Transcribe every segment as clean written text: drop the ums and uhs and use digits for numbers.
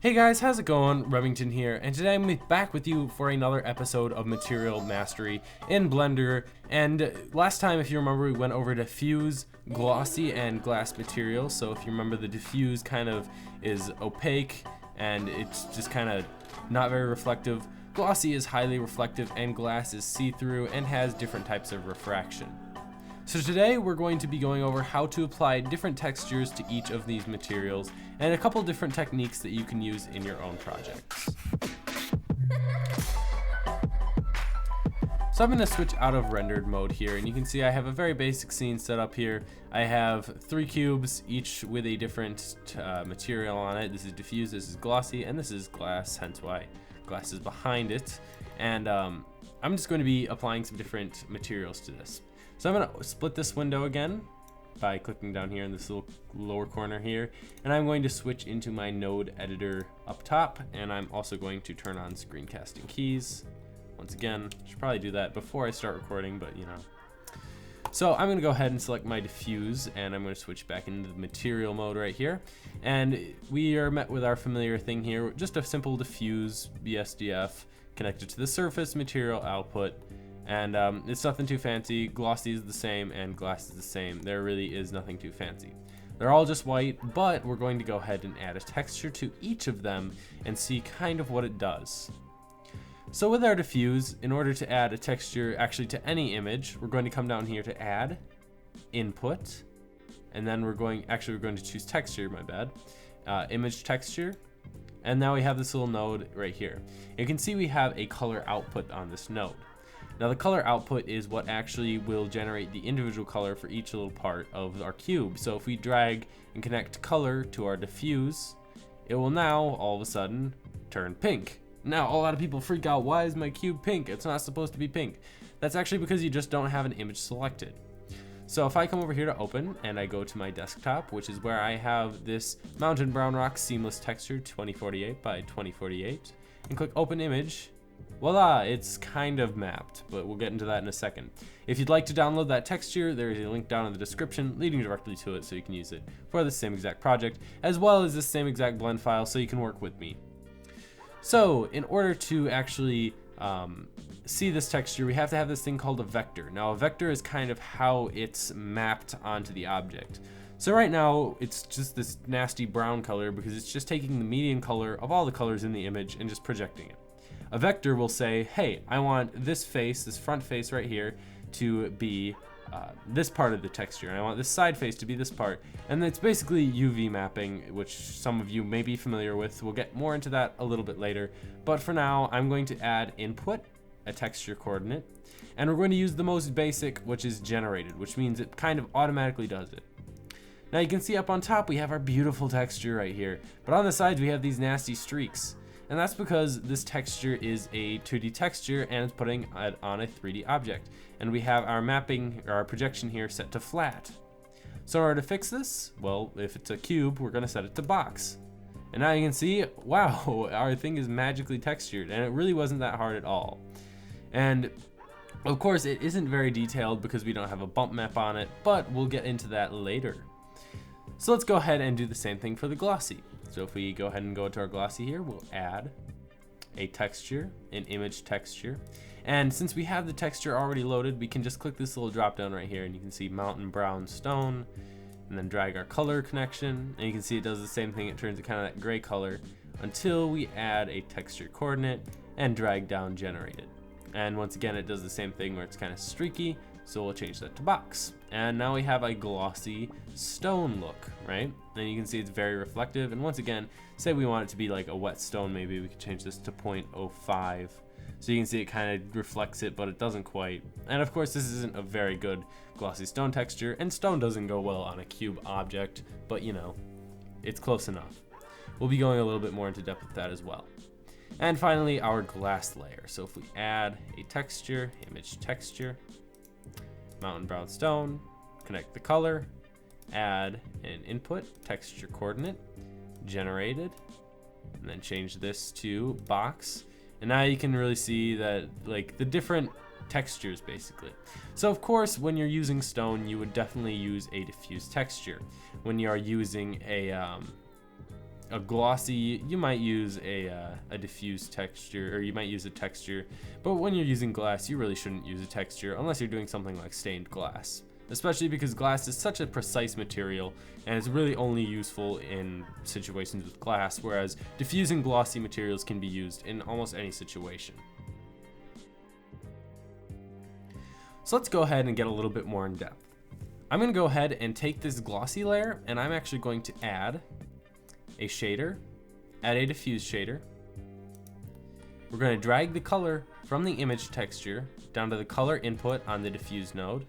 Hey guys, how's it going? Remington here, and today I'm back with you for another episode of Material Mastery in Blender. And last time, if you remember, we went over diffuse, glossy, and glass material. So if you remember, the diffuse kind of is opaque and it's just kind of not very reflective. Glossy is highly reflective, and glass is see-through and has different types of refraction. So today we're going to be going over how to apply different textures to each of these materials and a couple different techniques that you can use in your own projects. So I'm going to switch out of rendered mode here, and you can see I have a very basic scene set up here. I have 3 cubes, each with a different material on it. This is diffuse, this is glossy, and this is glass, hence why glass is behind it. And I'm just going to be applying some different materials to this. So I'm going to split this window again by clicking down here in this little lower corner here, and I'm going to switch into my node editor up top, and I'm also going to turn on screencasting keys. Once again, I should probably do that before I start recording, but you know. So I'm going to go ahead and select my diffuse, and I'm going to switch back into the material mode right here, and we are met with our familiar thing here, just a simple diffuse BSDF connected to the surface material output. And it's nothing too fancy. Glossy is the same and glass is the same. There really is nothing too fancy. They're all just white, but we're going to go ahead and add a texture to each of them and see kind of what it does. So with our diffuse, in order to add a texture actually to any image, we're going to come down here to add, input, and then we're going to choose texture, my bad, image texture. And now we have this little node right here. You can see we have a color output on this node. Now the color output is what actually will generate the individual color for each little part of our cube. So if we drag and connect color to our diffuse, it will now all of a sudden turn pink. Now a lot of people freak out, why is my cube pink? It's not supposed to be pink. That's actually because you just don't have an image selected. So if I come over here to open and I go to my desktop, which is where I have this Mountain Brown Rock Seamless Texture 2048 by 2048, and click open image, voila, it's kind of mapped, but we'll get into that in a second. If you'd like to download that texture, there is a link down in the description leading directly to it so you can use it for the same exact project, as well as the same exact blend file so you can work with me. So in order to actually see this texture, we have to have this thing called a vector. Now a vector is kind of how it's mapped onto the object. So right now it's just this nasty brown color because it's just taking the median color of all the colors in the image and just projecting it. A vector will say, hey, I want this face, this front face right here, to be this part of the texture, and I want this side face to be this part. And it's basically UV mapping, which some of you may be familiar with. We'll get more into that a little bit later. But for now, I'm going to add input, a texture coordinate, and we're going to use the most basic, which is generated, which means it kind of automatically does it. Now you can see up on top, we have our beautiful texture right here, but on the sides, we have these nasty streaks. And that's because this texture is a 2D texture and it's putting it on a 3D object. And we have our mapping, or our projection here, set to flat. So in order to fix this, well, if it's a cube, we're gonna set it to box. And now you can see, wow, our thing is magically textured, and it really wasn't that hard at all. And of course, it isn't very detailed because we don't have a bump map on it, but we'll get into that later. So let's go ahead and do the same thing for the glossy. So if we go ahead and go to our glossy here, we'll add a texture, an image texture. And since we have the texture already loaded, we can just click this little drop down right here and you can see Mountain Brown Stone, and then drag our color connection. And you can see it does the same thing. It turns it kind of that gray color until we add a texture coordinate and drag down generated. And once again, it does the same thing where it's kind of streaky. So we'll change that to box. And now we have a glossy stone look, right? And you can see it's very reflective. And once again, say we want it to be like a wet stone, maybe we could change this to 0.05. So you can see it kind of reflects it, but it doesn't quite. And of course, this isn't a very good glossy stone texture, and stone doesn't go well on a cube object, but you know, it's close enough. We'll be going a little bit more into depth with that as well. And finally, our glass layer. So if we add a texture, image texture, Mountain Brown Stone, connect the color, add an input, texture coordinate, generated, and then change this to box. And now you can really see that, like, the different textures basically. So of course, when you're using stone, you would definitely use a diffuse texture. When you are using a a glossy, you might use a diffuse texture, or you might use a texture, but when you're using glass, you really shouldn't use a texture unless you're doing something like stained glass, especially because glass is such a precise material and it's really only useful in situations with glass, whereas diffuse and glossy materials can be used in almost any situation. So let's go ahead and get a little bit more in depth. I'm going to go ahead and take this glossy layer, and I'm actually going to add a shader, add a diffuse shader. We're going to drag the color from the image texture down to the color input on the diffuse node.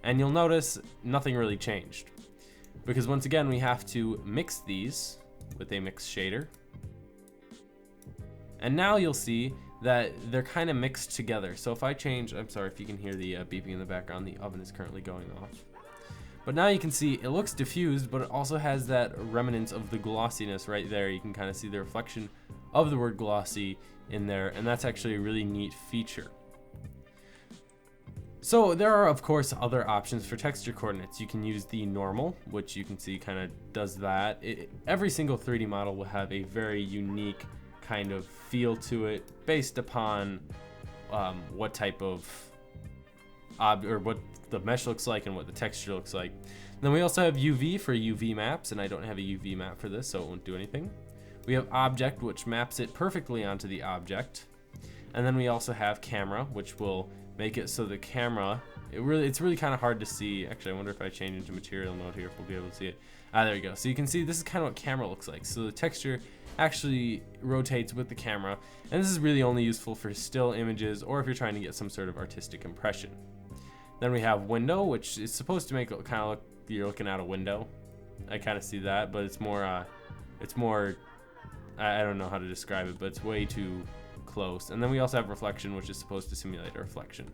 And you'll notice nothing really changed, because once again we have to mix these with a mix shader. And now you'll see that they're kind of mixed together. So if I change, I'm sorry if you can hear the beeping in the background, the oven is currently going off. But now you can see it looks diffused, but it also has that remnants of the glossiness right there. You can kind of see the reflection of the word glossy in there, and that's actually a really neat feature. So there are of course other options for texture coordinates. You can use the normal, which you can see kind of does that. Every single 3D model will have a very unique kind of feel to it based upon what type of or what the mesh looks like and what the texture looks like. And then we also have UV for UV maps, and I don't have a UV map for this, so it won't do anything. We have object, which maps it perfectly onto the object. And then we also have camera, which will make it so the camera, it's really kind of hard to see. Actually, I wonder if I change into material mode here if we'll be able to see it. There you go. So you can see this is kind of what camera looks like. So the texture actually rotates with the camera, and this is really only useful for still images or if you're trying to get some sort of artistic impression. Then we have window, which is supposed to make it kind of look you're looking out a window. I kind of see that, but it's more I don't know how to describe it, but it's way too close. And then we also have reflection, which is supposed to simulate a reflection.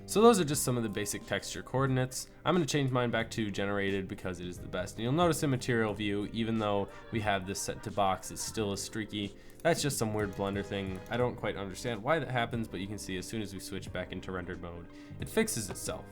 So those are just some of the basic texture coordinates. I'm going to change mine back to generated because it is the best. And you'll notice in material view, even though we have this set to box, it still is streaky. That's just some weird Blender thing. I don't quite understand why that happens, but you can see as soon as we switch back into rendered mode, it fixes itself.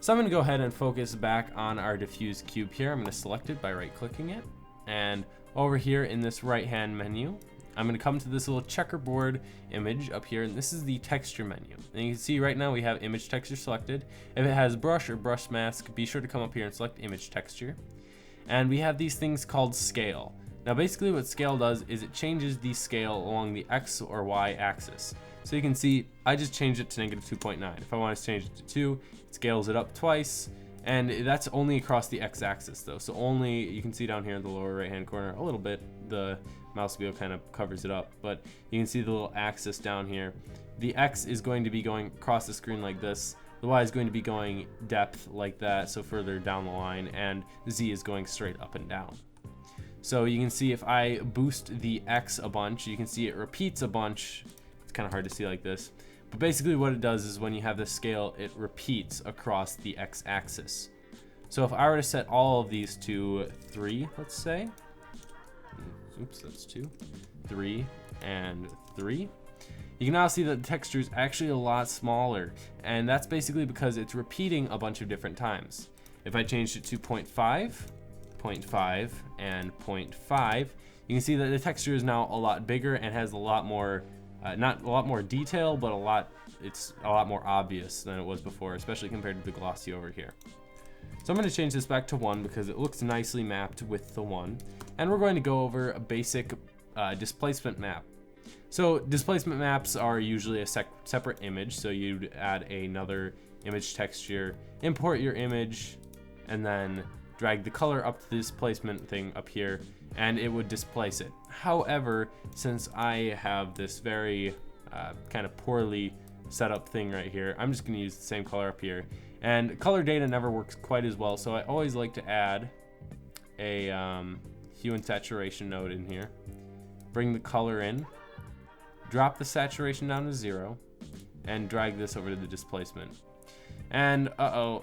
So I'm going to go ahead and focus back on our diffuse cube here. I'm going to select it by right-clicking it. And over here in this right-hand menu, I'm going to come to this little checkerboard image up here, and this is the texture menu. And you can see right now we have image texture selected. If it has brush or brush mask, be sure to come up here and select image texture. And we have these things called scale. Now basically what scale does is it changes the scale along the X or Y axis. So you can see I just changed it to -2.9. If I want to change it to 2, it scales it up twice. And that's only across the X axis though. So only, you can see down here in the lower right hand corner a little bit, the mouse wheel kind of covers it up, but you can see the little axis down here. The X is going to be going across the screen like this. The Y is going to be going depth like that, so further down the line, and Z is going straight up and down. So you can see if I boost the X a bunch, you can see it repeats a bunch. It's kind of hard to see like this. But basically what it does is when you have this scale, it repeats across the X axis. So if I were to set all of these to 3, let's say. Oops, that's 2. 3 and 3. You can now see that the texture is actually a lot smaller. And that's basically because it's repeating a bunch of different times. If I changed it to 0.5, 0.5, and 0.5, you can see that the texture is now a lot bigger and has a lot more not a lot more detail, but it's a lot more obvious than it was before, especially compared to the glossy over here. So I'm going to change this back to 1 because it looks nicely mapped with the 1. And we're going to go over a basic displacement map. So displacement maps are usually a separate image, so you'd add another image texture, import your image, and then drag the color up to the displacement thing up here, and it would displace it. However, since I have this very kind of poorly set up thing right here, I'm just going to use the same color up here. And color data never works quite as well, so I always like to add a hue and saturation node in here. Bring the color in, drop the saturation down to 0, and drag this over to the displacement. And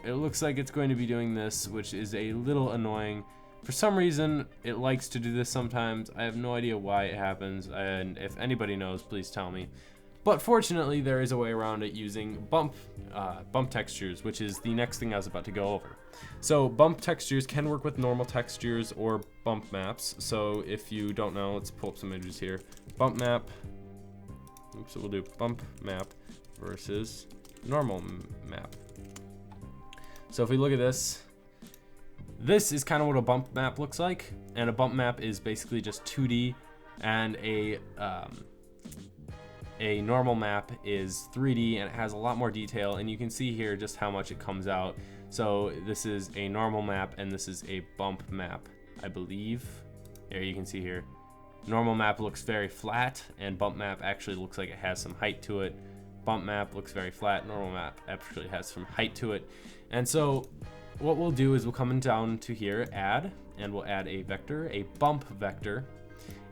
it looks like it's going to be doing this, which is a little annoying. For some reason, it likes to do this sometimes. I have no idea why it happens, and if anybody knows, please tell me. But fortunately, there is a way around it using bump textures, which is the next thing I was about to go over. So bump textures can work with normal textures or bump maps. So if you don't know, let's pull up some images here. Bump map. Oops, so we'll do bump map versus normal map. So if we look at this, this is kind of what a bump map looks like. And a bump map is basically just 2D, and a normal map is 3D, and it has a lot more detail, and you can see here just how much it comes out. So this is a normal map and this is a bump map, I believe. There you can see here. Normal map looks very flat, and bump map actually looks like it has some height to it. Bump map looks very flat, normal map actually has some height to it. And so what we'll do is we'll come down to here, add, and we'll add a vector, a bump vector.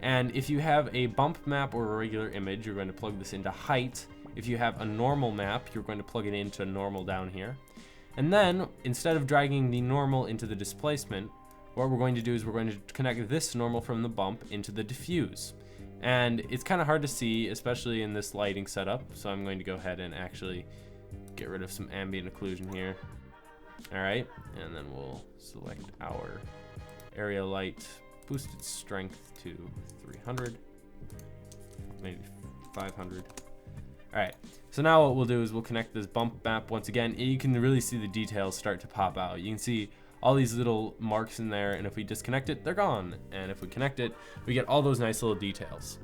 And if you have a bump map or a regular image, you're going to plug this into height. If you have a normal map, you're going to plug it into normal down here. And then, instead of dragging the normal into the displacement, what we're going to do is we're going to connect this normal from the bump into the diffuse. And it's kind of hard to see, especially in this lighting setup. So I'm going to go ahead and actually get rid of some ambient occlusion here. All right, and then we'll select our area light, boost its strength to 300, maybe 500. All right, so now what we'll do is we'll connect this bump map once again. You can really see the details start to pop out. You can see all these little marks in there, and if we disconnect it, they're gone. And if we connect it, we get all those nice little details.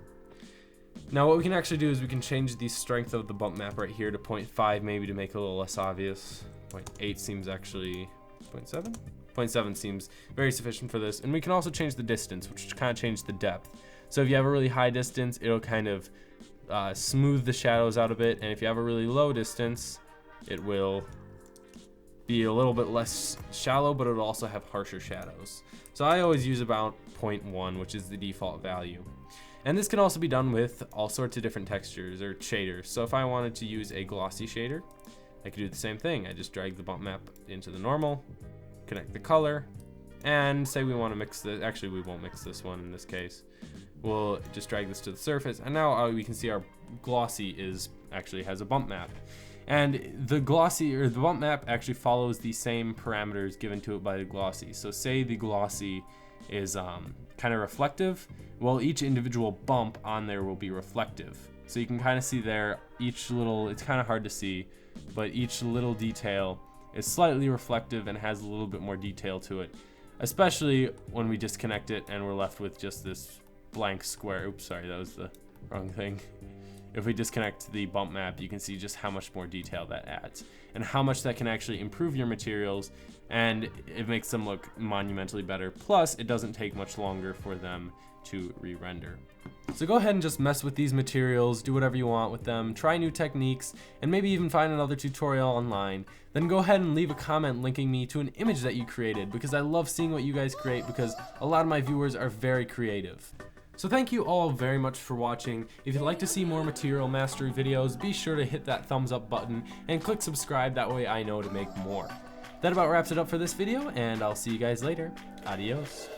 Now what we can actually do is we can change the strength of the bump map right here to 0.5 maybe to make it a little less obvious. 0.8 seems actually 0.7? 0.7 seems very sufficient for this. And we can also change the distance, which kind of change the depth. So if you have a really high distance, it'll kind of smooth the shadows out a bit. And if you have a really low distance, it will be a little bit less shallow, but it'll also have harsher shadows. So I always use about 0.1, which is the default value. And this can also be done with all sorts of different textures or shaders. So if I wanted to use a glossy shader, I could do the same thing. I just drag the bump map into the normal, connect the color, and say we want to mix this. Actually, we won't mix this one in this case. We'll just drag this to the surface, and now we can see our glossy actually has a bump map. And the glossy or the bump map actually follows the same parameters given to it by the glossy. So say the glossy is kind of reflective. Well, each individual bump on there will be reflective. So you can kind of see there, each little, it's kind of hard to see, but each little detail is slightly reflective and has a little bit more detail to it, especially when we disconnect it and we're left with just this blank square. Oops, sorry, that was the wrong thing. If we disconnect the bump map, you can see just how much more detail that adds and how much that can actually improve your materials, and it makes them look monumentally better. Plus, it doesn't take much longer for them to re-render. So go ahead and just mess with these materials, do whatever you want with them, try new techniques, and maybe even find another tutorial online. Then go ahead and leave a comment linking me to an image that you created, because I love seeing what you guys create, because a lot of my viewers are very creative. So thank you all very much for watching. If you'd like to see more material mastery videos, be sure to hit that thumbs up button and click subscribe, that way I know to make more. That about wraps it up for this video, and I'll see you guys later. Adios.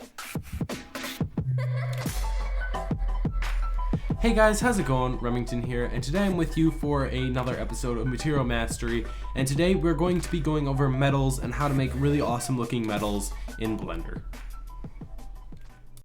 Hey guys, how's it going? Remington here, and today I'm with you for another episode of Material Mastery, and today we're going to be going over metals and how to make really awesome looking metals in Blender.